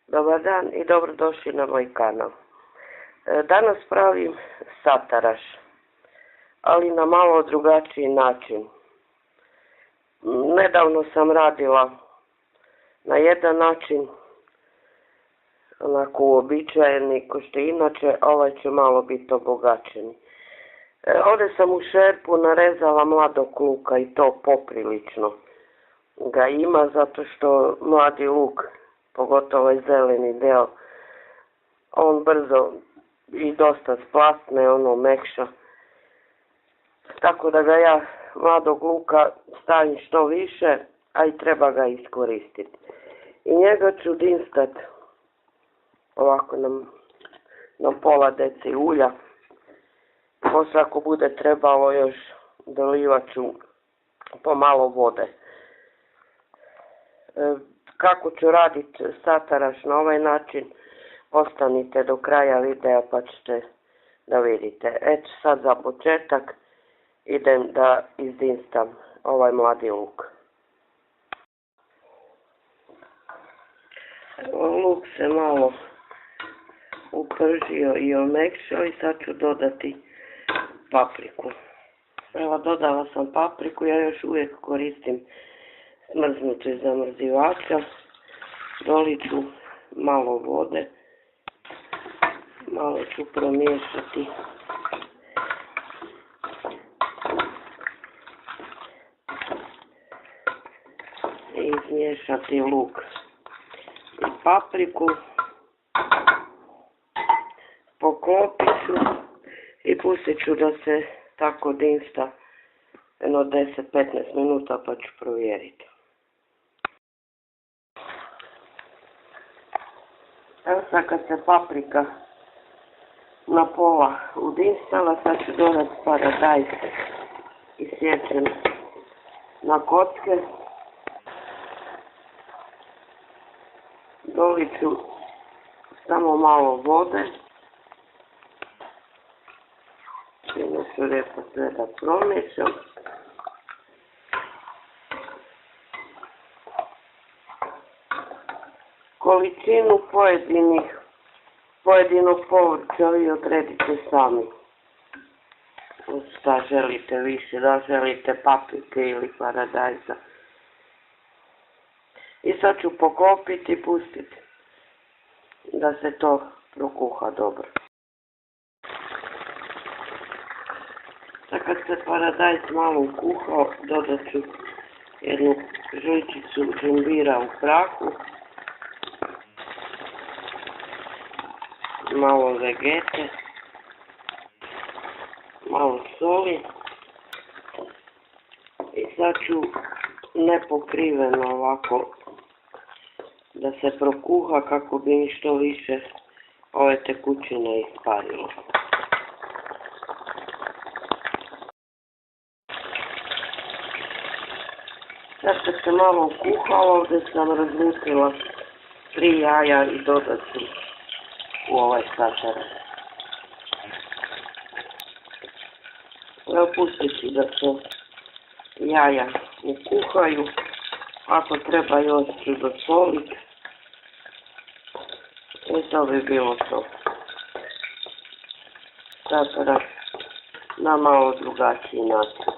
Dobar dan i dobrodošli na moj kanal. Danas pravim sataraš, ali na malo drugačiji način. Nedavno sam radila na jedan način, onako uobičajeni, ko što inače, ovaj će malo biti obogačeni. Ovdje sam u šerpu narezala mladog luka i to poprilično ga ima, zato što mladi luk, pogotovo ovaj zeleni deo, on brzo i dosta splasne, ono mekša. Tako da ga ja mladog luka stavim što više, a i treba ga iskoristiti. I njega ću dinstat ovako na pola deci ulja. Poslije ako bude trebalo još dolivat ću pomalo vode. Kako ću raditi sataraš na ovaj način, ostanite do kraja videa pa ćete da vidite. Eto sad za početak idem da izdinstam ovaj mladi luk. Luk se malo upržio i omekšao i sad ću dodati papriku. Evo, dodala sam papriku, ja još uvijek koristim smrznuti zamrzivača. Dolit ću malo vode, malo ću promiješati i izmiješati luk i papriku. Poklopit ću i pustit ću da se tako dinsta jedno 10-15 minuta pa ću provjeriti. Evo sad kad se paprika na pola udinstala, sad ću dodati paradajz isječen na kocke. Dolit ću samo malo vode. Jedno ću lijepo sve da promiješam. Količinu pojedinog povrća vi odredite sami. Šta želite više, da želite paprike ili paradajza. I sad ću poklopiti i pustiti da se to prokuha dobro. Sad kad se paradajz malo ukuhao, dodat ću jednu žličicu džumbira u prahu, malo vegete, malo soli i sad ću nepokriveno ovako da se prokuha kako bi mi što više ove tekućine isparilo. Sad kad se malo kuhalo, ovdje sam razlutila 3 jaja i dodat ću u ovaj sataraš. Evo, pustit ću da se jaja ukuhaju. Ako treba još ću dosoliti. I to bi bilo to. Sataraš na malo drugačiji način.